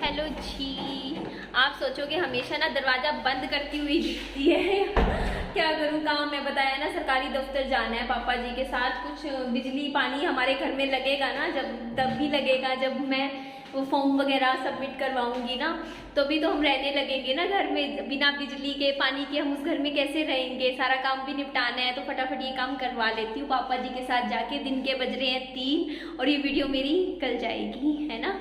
Hello जी। आप सोचोगे हमेशा ना दरवाज़ा बंद करती हुई दिखती है। क्या करूँ, काम में बताया ना, सरकारी दफ्तर जाना है पापा जी के साथ। कुछ बिजली पानी हमारे घर में लगेगा ना, जब तब भी लगेगा जब मैं वो फॉर्म वगैरह सबमिट करवाऊंगी ना, तो भी तो हम रहने लगेंगे ना घर में। बिना बिजली के पानी के हम उस घर में कैसे रहेंगे। सारा काम भी निपटाना है, तो फटाफट ये काम करवा लेती हूँ पापा जी के साथ जाके। दिन के बज रहे हैं 3 और ये वीडियो मेरी कल जाएगी, है ना।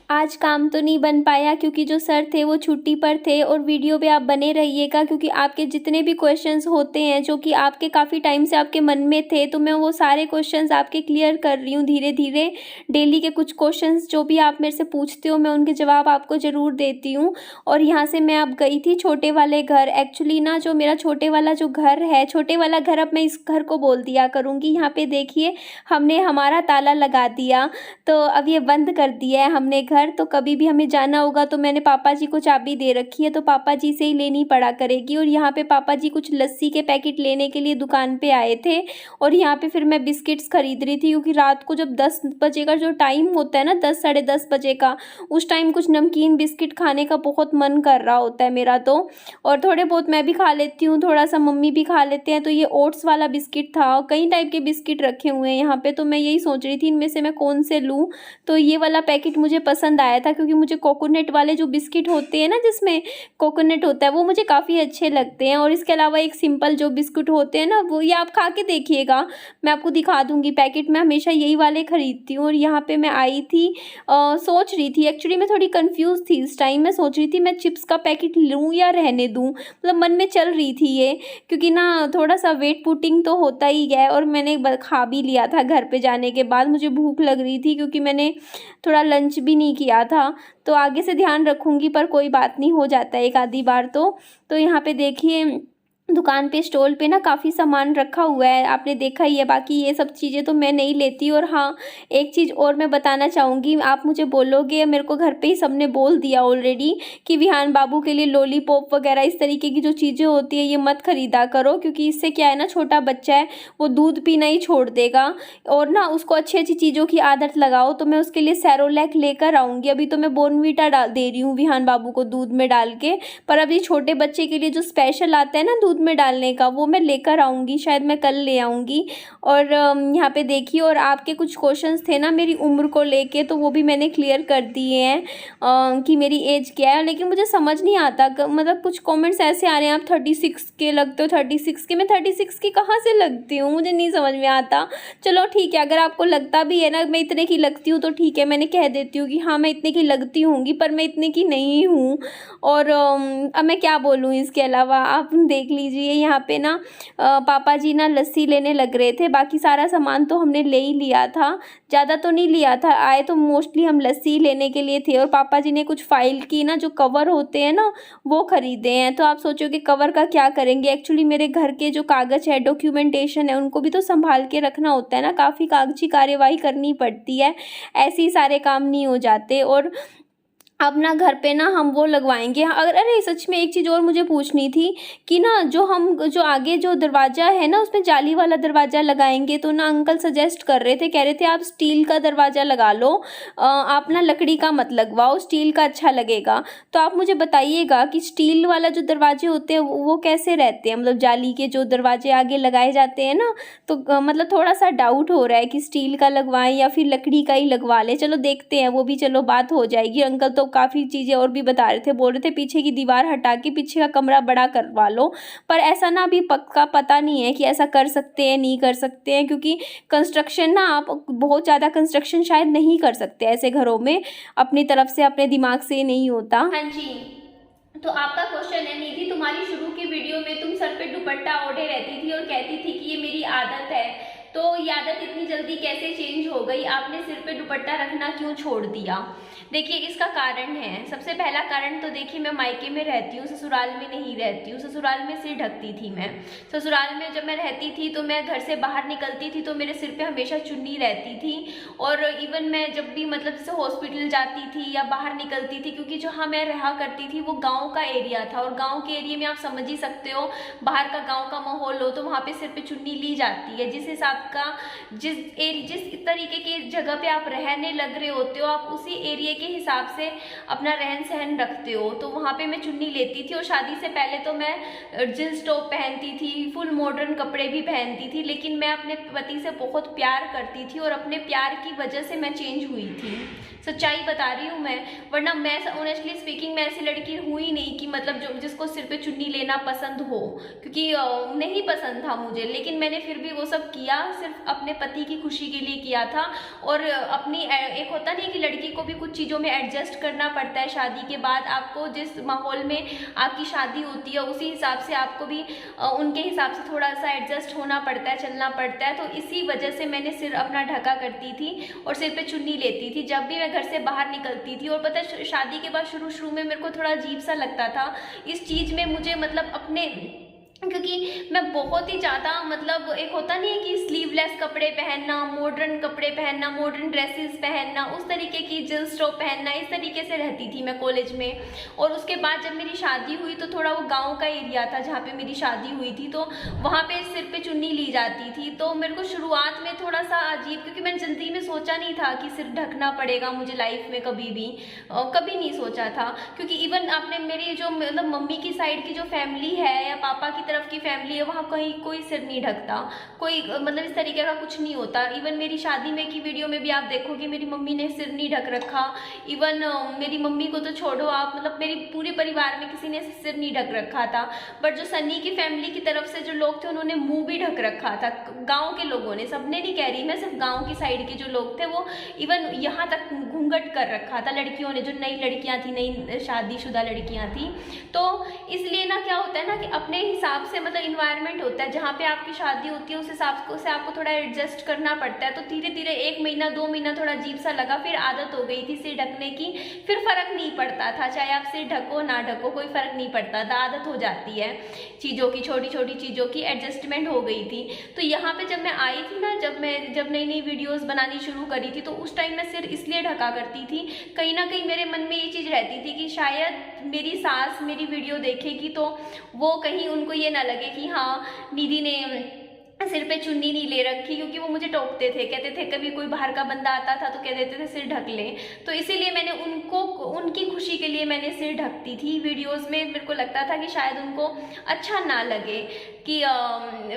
आज काम तो नहीं बन पाया क्योंकि जो सर थे वो छुट्टी पर थे। और वीडियो पे आप बने रहिएगा क्योंकि आपके जितने भी क्वेश्चंस होते हैं जो कि आपके काफ़ी टाइम से आपके मन में थे, तो मैं वो सारे क्वेश्चंस आपके क्लियर कर रही हूँ धीरे धीरे। डेली के कुछ क्वेश्चंस जो भी आप मेरे से पूछते हो मैं उनके जवाब आपको ज़रूर देती हूँ। और यहाँ से मैं अब गई थी छोटे वाले घर। एक्चुअली ना जो मेरा छोटे वाला जो घर है, छोटे वाला घर, अब मैं इस घर को बोल दिया करूँगी। यहाँ पे देखिए हमने हमारा ताला लगा दिया, तो अब ये बंद कर दिया है हमने घर। तो कभी भी हमें जाना होगा तो मैंने पापा जी को चाबी दे रखी है, तो पापा जी से ही लेनी पड़ा करेगी। और यहाँ पे पापा जी कुछ लस्सी के पैकेट लेने के लिए दुकान पे आए थे। और यहाँ पे फिर मैं बिस्किट्स खरीद रही थी क्योंकि रात को जब 10 बजे का जो टाइम होता है ना, 10 साढ़े 10 बजे का, उस टाइम कुछ नमकीन बिस्किट खाने का बहुत मन कर रहा होता है मेरा तो। और थोड़े बहुत मैं भी खा लेती हूँ, थोड़ा सा मम्मी भी खा लेते हैं। तो ये ओट्स वाला बिस्किट था और कई टाइप के बिस्किट रखे हुए हैं यहाँ पे, तो मैं यही सोच रही थी इनमें से मैं कौन से लूँ। तो ये वाला पैकेट मुझे पसंद आया था क्योंकि मुझे कोकोनट वाले जो बिस्किट होते हैं ना जिसमें कोकोनट होता है, वो मुझे काफ़ी अच्छे लगते हैं। और इसके अलावा एक सिंपल जो बिस्कुट होते हैं ना, वो ये आप खा के देखिएगा, मैं आपको दिखा दूंगी पैकेट। मैं हमेशा यही वाले खरीदती हूँ। और यहाँ पे मैं आई थी, सोच रही थी, एक्चुअली मैं थोड़ी कंफ्यूज थी इस टाइम। मैं सोच रही थी मैं चिप्स का पैकेट लूँ या रहने दूँ, मतलब मन में चल रही थी ये, क्योंकि ना थोड़ा सा वेट पुटिंग तो होता ही है। और मैंने खा भी लिया था घर पे जाने के बाद, मुझे भूख लग रही थी क्योंकि मैंने थोड़ा लंच भी नहीं किया था। तो आगे से ध्यान रखूँगी, पर कोई बात नहीं, हो जाता है एक आधी बार तो यहाँ पे देखिए दुकान पे स्टॉल पे ना काफ़ी सामान रखा हुआ है, आपने देखा ही है। बाकी ये सब चीज़ें तो मैं नहीं लेती। और हाँ, एक चीज़ और मैं बताना चाहूँगी, आप मुझे बोलोगे, मेरे को घर पे ही सबने बोल दिया ऑलरेडी कि विहान बाबू के लिए लॉलीपॉप वगैरह इस तरीके की जो चीज़ें होती है ये मत ख़रीदा करो, क्योंकि इससे क्या है ना, छोटा बच्चा है वो दूध पीना ही छोड़ देगा। और ना उसको अच्छी अच्छी चीज़ों की आदत लगाओ। तो मैं उसके लिए सेरोलैक लेकर आऊँगी। अभी तो मैं बॉर्नवीटा डाल दे रही हूँ विहान बाबू को दूध में डाल के, पर अभी छोटे बच्चे के लिए जो स्पेशल आता है ना दूध में डालने का, वो मैं लेकर आऊँगी, शायद मैं कल ले आऊँगी। और यहाँ पे देखिए, और आपके कुछ क्वेश्चंस थे ना मेरी उम्र को लेके, तो वो भी मैंने क्लियर कर दिए हैं कि मेरी एज क्या है। लेकिन मुझे समझ नहीं आता, मतलब कुछ कमेंट्स ऐसे आ रहे हैं आप 36 के लगते हो, 36 के। मैं 36 की कहाँ से लगती हूँ, मुझे नहीं समझ में आता। चलो ठीक है, अगर आपको लगता भी है ना मैं इतने की लगती हूँ तो ठीक है, मैंने कह देती हूँ कि हाँ मैं इतने की लगती होंगी, पर मैं इतने की नहीं हूँ। और अब मैं क्या बोलूँ इसके अलावा, आप देख लीजिए यहाँ पे ना पापा जी ना लस्सी लेने लग रहे थे। बाकी सारा सामान तो हमने ले ही लिया था, ज़्यादा तो नहीं लिया था, आए तो मोस्टली हम लस्सी लेने के लिए थे। और पापा जी ने कुछ फाइल की ना जो कवर होते हैं ना वो ख़रीदे हैं। तो आप सोचोगे कवर का क्या करेंगे, एक्चुअली मेरे घर के जो कागज़ है, डॉक्यूमेंटेशन है, उनको भी तो संभाल के रखना होता है ना, काफ़ी कागजी कार्यवाही करनी पड़ती है, ऐसे ही सारे काम नहीं हो जाते। और अब ना घर पे ना हम वो लगवाएंगे, अगर, अरे सच में एक चीज़ और मुझे पूछनी थी कि ना जो आगे जो दरवाज़ा है ना उसमें जाली वाला दरवाज़ा लगाएंगे, तो ना अंकल सजेस्ट कर रहे थे, कह रहे थे आप स्टील का दरवाज़ा लगा लो, आप ना लकड़ी का मत लगवाओ, स्टील का अच्छा लगेगा। तो आप मुझे बताइएगा कि स्टील वाला जो दरवाजे होते हैं वो कैसे रहते हैं, मतलब जाली के जो दरवाजे आगे लगाए जाते हैं ना, तो मतलब थोड़ा सा डाउट हो रहा है कि स्टील का लगवाएं या फिर लकड़ी का ही लगवा लें। चलो देखते हैं, वो भी चलो बात हो जाएगी। अंकल तो काफ़ी चीज़ें और भी बता रहे थे, बोल रहे थे पीछे की दीवार हटा के पीछे का कमरा बड़ा करवा लो। पर ऐसा ना अभी पक्का पता नहीं है कि ऐसा कर सकते हैं नहीं कर सकते हैं, क्योंकि कंस्ट्रक्शन ना आप बहुत ज़्यादा कंस्ट्रक्शन शायद नहीं कर सकते ऐसे घरों में, अपनी तरफ से अपने दिमाग से नहीं होता। हाँ जी, तो आपका क्वेश्चन है, निधि तुम्हारी शुरू की वीडियो में तुम सर पे दुपट्टा ओढ़े रहती थी और कहती थी कि ये मेरी आदत है, तो ये आदत इतनी जल्दी कैसे चेंज हो गई, आपने सिर पे दुपट्टा रखना क्यों छोड़ दिया। देखिए इसका कारण है, सबसे पहला कारण तो देखिए मैं मायके में रहती हूँ, ससुराल में नहीं रहती हूँ। ससुराल में सिर ढकती थी मैं, ससुराल में जब मैं रहती थी तो मैं घर से बाहर निकलती थी तो मेरे सिर पे हमेशा चुन्नी रहती थी। और इवन मैं जब भी मतलब जैसे हॉस्पिटल जाती थी या बाहर निकलती थी, क्योंकि जहाँ मैं रहा करती थी वो गाँव का एरिया था, और गाँव के एरिया में आप समझ ही सकते हो, बाहर का गाँव का माहौल हो तो वहाँ पे सिर पे चुन्नी ली जाती है, जिस हिसाब आपका जिस तरीके की जगह पे आप रहने लग रहे होते हो, आप उसी एरिया के हिसाब से अपना रहन सहन रखते हो। तो वहाँ पे मैं चुन्नी लेती थी, और शादी से पहले तो मैं जींस टॉप पहनती थी, फुल मॉडर्न कपड़े भी पहनती थी, लेकिन मैं अपने पति से बहुत प्यार करती थी और अपने प्यार की वजह से मैं चेंज हुई थी। सच्चाई बता रही हूँ मैं, वरना मैं ऑनेस्टली स्पीकिंग मैं ऐसी लड़की हुई नहीं कि मतलब जो जिसको सिर पे चुन्नी लेना पसंद हो, क्योंकि नहीं पसंद था मुझे, लेकिन मैंने फिर भी वो सब किया, सिर्फ अपने पति की खुशी के लिए किया था। और अपनी एक होता नहीं कि लड़की को भी कुछ चीज़ों में एडजस्ट करना पड़ता है शादी के बाद, आपको जिस माहौल में आपकी शादी होती है उसी हिसाब से आपको भी उनके हिसाब से थोड़ा सा एडजस्ट होना पड़ता है, चलना पड़ता है। तो इसी वजह से मैंने सिर अपना ढका करती थी और सिर पे चुन्नी लेती थी जब भी मैं घर से बाहर निकलती थी। और पता है शादी के बाद शुरू में मेरे को थोड़ा अजीब सा लगता था इस चीज़ में मुझे, मतलब अपने, क्योंकि मैं बहुत ही ज़्यादा, मतलब एक होता नहीं है कि स्लीवलेस कपड़े पहनना, मॉडर्न कपड़े पहनना, मॉडर्न ड्रेसेस पहनना, उस तरीके की जींस टॉप पहनना, इस तरीके से रहती थी मैं कॉलेज में। और उसके बाद जब मेरी शादी हुई तो थोड़ा वो गांव का एरिया था जहाँ पे मेरी शादी हुई थी, तो वहाँ पे सिर पे चुन्नी ली जाती थी। तो मेरे को शुरुआत में थोड़ा सा अजीब, क्योंकि मैंने ज़िंदगी में सोचा नहीं था कि सिर ढकना पड़ेगा मुझे लाइफ में, कभी नहीं सोचा था। क्योंकि इवन आपने मेरी जो मतलब मम्मी की साइड की जो फैमिली है या पापा की तरफ की फैमिली है, वहाँ कहीं कोई सिर नहीं ढकता, कोई मतलब इस तरीके का कुछ नहीं होता। इवन मेरी शादी में की वीडियो में भी आप देखोगे मेरी मम्मी ने सिर नहीं ढक रखा। इवन मेरी मम्मी को तो छोड़ो आप, मतलब मेरे पूरे परिवार में किसी ने सिर नहीं ढक रखा था। बट जो सन्नी की फैमिली की तरफ से जो लोग थे उन्होंने मुंह भी ढक रखा था, गाँव के लोगों ने, सबने नहीं कह रही मैं, सिर्फ गाँव की साइड के जो लोग थे वो इवन यहाँ तक घूंघट कर रखा था लड़कियों ने, जो नई लड़कियाँ थी, नई शादीशुदा लड़कियाँ थी। तो इसलिए ना क्या होता है ना कि अपने हिसाब से, मतलब इन्वायरमेंट होता है जहाँ पे आपकी शादी होती है, उस हिसाब से आपको थोड़ा एडजस्ट करना पड़ता है। तो धीरे धीरे 1 महीना 2 महीना थोड़ा अजीब सा लगा, फिर आदत हो गई थी सिर ढकने की, फिर फर्क नहीं पड़ता था, चाहे आप सिर ढको ना ढको कोई फर्क नहीं पड़ता था, आदत हो जाती है चीज़ों की, छोटी छोटी चीज़ों की एडजस्टमेंट हो गई थी। तो यहाँ पे जब मैं आई थी ना, जब नई नई वीडियोस बनानी शुरू करी थी, तो उस टाइम मैं सिर इसलिए ढका करती थी, कहीं ना कहीं मेरे मन में ये चीज़ रहती थी कि शायद मेरी सास मेरी वीडियो देखेगी तो वो कहीं उनको ये ना लगे कि हाँ निधि ने सिर पे चुन्नी नहीं ले रखी, क्योंकि वो मुझे टोकते थे, कहते थे कभी कोई बाहर का बंदा आता था तो कह देते थे सिर ढक ले। तो इसीलिए मैंने उनकी खुशी के लिए मैंने सिर ढकती थी वीडियोस में। मेरे को लगता था कि शायद उनको अच्छा ना लगे कि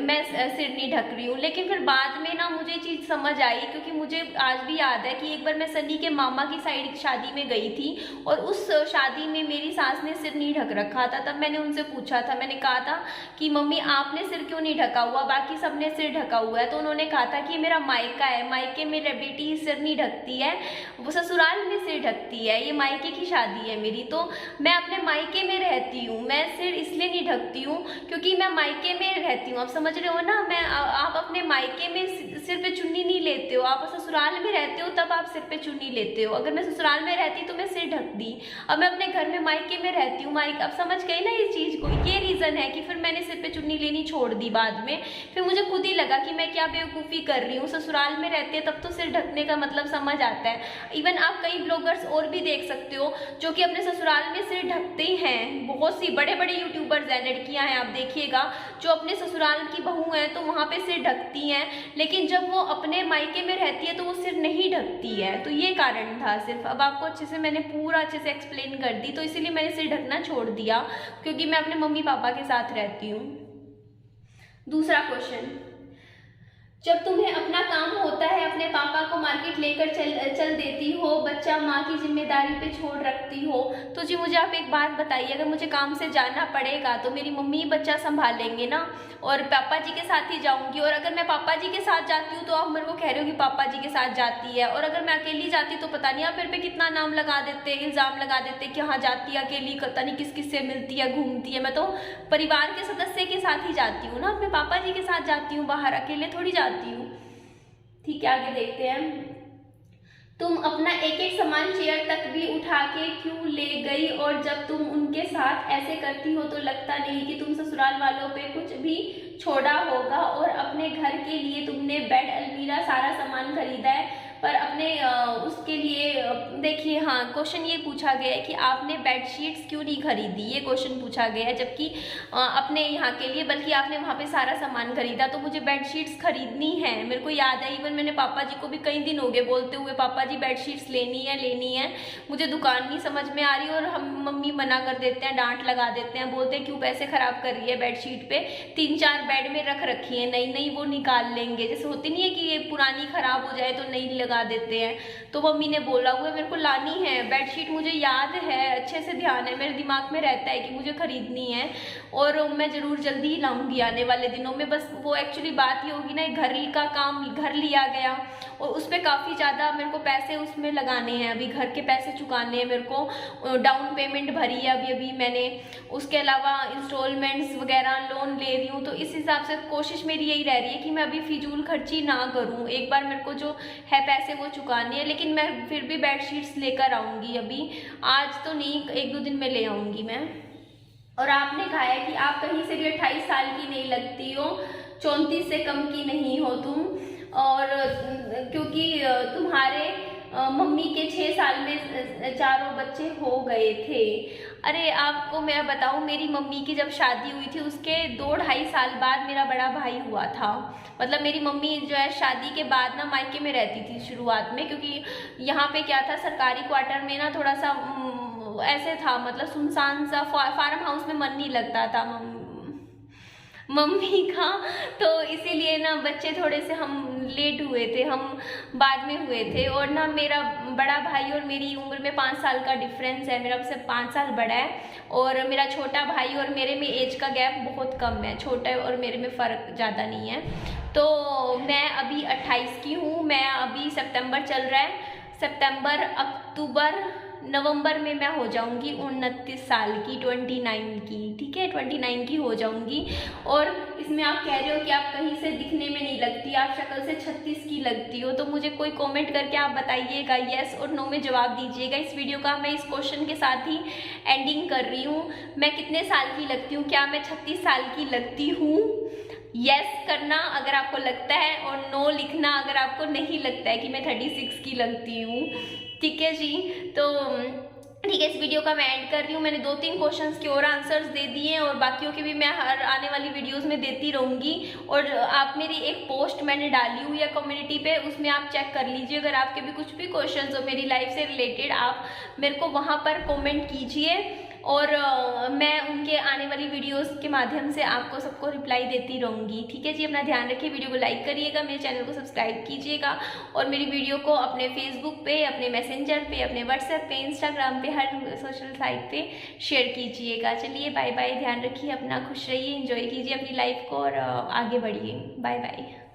मैं सिर नहीं ढक रही हूँ। लेकिन फिर बाद में ना मुझे चीज़ समझ आई, क्योंकि मुझे आज भी याद है कि एक बार मैं सनी के मामा की साइड शादी में गई थी और उस शादी में मेरी सास ने सिर नहीं ढक रखा था। तब मैंने उनसे पूछा था, मैंने कहा था कि मम्मी आपने सिर क्यों नहीं ढका हुआ, बाकी सबने सिर ढका हुआ है। तो उन्होंने कहा था कि मेरा मायका है, मायके में बेटी सिर नहीं ढकती है, वो ससुराल में सिर ढकती है, ये मायके की शादी है मेरी, तो मैं अपने मायके में रहती हूँ, मैं सिर इसलिए नहीं ढकती हूँ क्योंकि मैं मायके में रहती हूँ। आप समझ रहे हो ना, आप अपने मायके में सिर पे चुन्नी नहीं लेते हो, आप ससुराल में रहते हो तब आप सिर पे चुन्नी लेते हो। अगर मैं ससुराल में रहती तो मैं सिर ढकती, अब मैं अपने घर में मायके में रहती हूँ, अब समझ गई ना इस चीज़ को। ये रीज़न है कि फिर मैंने सिर पे चुन्नी लेनी छोड़ दी बाद में। फिर मुझे खुद ही लगा कि मैं क्या बेवकूफ़ी कर रही हूँ, ससुराल में रहते हैं तब तो सिर ढकने का मतलब समझ आता है। इवन आप कई ब्लॉगर्स और भी देख सकते हो जो कि अपने ससुराल में सिर ढकते हैं, बहुत सी बड़े बड़े यूट्यूबर्स हैं, लड़कियां हैं, आप देखिएगा जो अपने ससुराल की बहू हैं तो वहाँ पे सिर ढकती हैं, लेकिन जब वो अपने मायके में रहती है तो वो सिर नहीं ढकती है। तो ये कारण था सिर्फ। अब आपको अच्छे से मैंने पूरा अच्छे से एक्सप्लेन कर दी, तो इसीलिए मैंने सिर ढकना छोड़ दिया क्योंकि मैं अपने मम्मी पापा के साथ रहती हूँ। दूसरा क्वेश्चन, जब तुम्हें अपना काम होता है अपने पापा को मार्केट लेकर चल देती हो, बच्चा माँ की जिम्मेदारी पे छोड़ रखती हो, तो जी मुझे आप एक बात बताइए, अगर मुझे काम से जाना पड़ेगा तो मेरी मम्मी ही बच्चा संभाल लेंगे ना, और पापा जी के साथ ही जाऊंगी। और अगर मैं पापा जी के साथ जाती हूँ तो आप मेरे को कह रहे हो कि पापा जी के साथ जाती है, और अगर मैं अकेली जाती तो पता नहीं आप मेरे पे कितना नाम लगा देते, इल्ज़ाम लगा देते कि हाँ जाती है अकेली, पता नहीं किस किस से मिलती है, घूमती है। मैं तो परिवार के सदस्य के साथ ही जाती हूँ ना, अपने पापा जी के साथ जाती हूँ, बाहर अकेले थोड़ी जाती हूँ। ठीक है, आगे देखते हैं। तुम अपना एक एक सामान चेयर तक भी उठा के क्यों ले गई, और जब तुम उनके साथ ऐसे करती हो तो लगता नहीं कि तुम ससुराल वालों पे कुछ भी छोड़ा होगा, और अपने घर के लिए तुमने बेड, अलमीरा, सारा सामान खरीदा है, पर अपने उसके लिए देखिए, हाँ क्वेश्चन ये पूछा गया है कि आपने बेडशीट्स क्यों नहीं खरीदी, ये क्वेश्चन पूछा गया है, जबकि अपने यहाँ के लिए, बल्कि आपने वहाँ पे सारा सामान खरीदा। तो मुझे बेडशीट्स खरीदनी है, मेरे को याद है, इवन मैंने पापा जी को भी कई दिन हो गए बोलते हुए, पापा जी बेडशीट्स लेनी है, मुझे दुकान नहीं समझ में आ रही, और हम मम्मी मना कर देते हैं, डांट लगा देते हैं, बोलते हैं क्यों पैसे खराब कर रही है बेडशीट पे, 3-4 बेड में रख रखी है, नई वो निकाल लेंगे, जैसे होती नहीं है कि ये पुरानी खराब हो जाए तो नई लगा देते हैं। तो मम्मी ने बोला हुआ मेरे को लानी है बेडशीट, मुझे याद है, अच्छे से ध्यान है, मेरे दिमाग में रहता है कि मुझे खरीदनी है, और मैं ज़रूर जल्दी ही लाऊंगी आने वाले दिनों में। बस वो एक्चुअली बात ये होगी ना, घर का काम, घर लिया गया और उस पर काफ़ी ज़्यादा मेरे को पैसे उसमें लगाने हैं, अभी घर के पैसे चुकाने हैं मेरे को, डाउन पेमेंट भरी है अभी मैंने, उसके अलावा इंस्टॉलमेंट्स वगैरह लोन ले रही हूँ। तो इस हिसाब से कोशिश मेरी यही रह रही है कि मैं अभी फिजूल खर्ची ना करूँ, एक बार मेरे को जो है पैसे वो चुकाने हैं, लेकिन मैं फिर भी बेडशीट्स लेकर आऊँगी, अभी आज तो नहीं, 1-2 दिन में ले आऊँगी मैं। और आपने कहा है कि आप कहीं से भी 28 साल की नहीं लगती हो, 34 से कम की नहीं हो तुम, और क्योंकि तुम्हारे मम्मी के 6 साल में 4 बच्चे हो गए थे। अरे आपको मैं बताऊं, मेरी मम्मी की जब शादी हुई थी उसके 2-2.5 साल बाद मेरा बड़ा भाई हुआ था। मतलब मेरी मम्मी जो है शादी के बाद ना मायके में रहती थी शुरुआत में, क्योंकि यहाँ पे क्या था, सरकारी क्वार्टर में ना थोड़ा सा ऐसे था, मतलब सुनसान सा, फार्म हाउस में मन नहीं लगता था मम्मी का, तो इसीलिए ना बच्चे थोड़े से हम लेट हुए थे, हम बाद में हुए थे। और ना मेरा बड़ा भाई और मेरी उम्र में 5 साल का डिफरेंस है, मेरा उससे 5 साल बड़ा है, और मेरा छोटा भाई और मेरे में एज का गैप बहुत कम है, छोटा और मेरे में फ़र्क ज़्यादा नहीं है। तो मैं अभी 28 की हूँ, मैं अभी सितंबर चल रहा है, सितंबर, अक्टूबर, नवंबर में मैं हो जाऊंगी 29 साल की, 29 की, ठीक है, 29 की हो जाऊंगी। और इसमें आप कह रहे हो कि आप कहीं से दिखने में नहीं लगती, आप शक्ल से 36 की लगती हो, तो मुझे कोई कमेंट करके आप बताइएगा, यस और नो में जवाब दीजिएगा। इस वीडियो का मैं इस क्वेश्चन के साथ ही एंडिंग कर रही हूँ। मैं कितने साल की लगती हूँ, क्या मैं 36 साल की लगती हूँ? यस करना अगर आपको लगता है, और नो लिखना अगर आपको नहीं लगता है कि मैं 36 की लगती हूँ, ठीक है जी। तो ठीक है, इस वीडियो का मैं एंड कर रही हूँ। मैंने 2-3 क्वेश्चंस के और आंसर्स दे दिए हैं, और बाकियों के भी मैं हर आने वाली वीडियोस में देती रहूँगी। और आप मेरी एक पोस्ट मैंने डाली हुई है कम्युनिटी पे, उसमें आप चेक कर लीजिए, अगर आपके भी कुछ भी क्वेश्चंस हो मेरी लाइफ से रिलेटेड, आप मेरे को वहाँ पर कमेंट कीजिए, और मैं उनके आने वाली वीडियोस के माध्यम से आपको सबको रिप्लाई देती रहूँगी, ठीक है जी। अपना ध्यान रखिए, वीडियो को लाइक करिएगा, मेरे चैनल को सब्सक्राइब कीजिएगा, और मेरी वीडियो को अपने फेसबुक पे, अपने मैसेंजर पे, अपने व्हाट्सएप पे, इंस्टाग्राम पे, हर सोशल साइट पे शेयर कीजिएगा। चलिए बाय बाय, ध्यान रखिए अपना, खुश रहिए, एंजॉय कीजिए अपनी लाइफ को, और आगे बढ़िए, बाय बाय।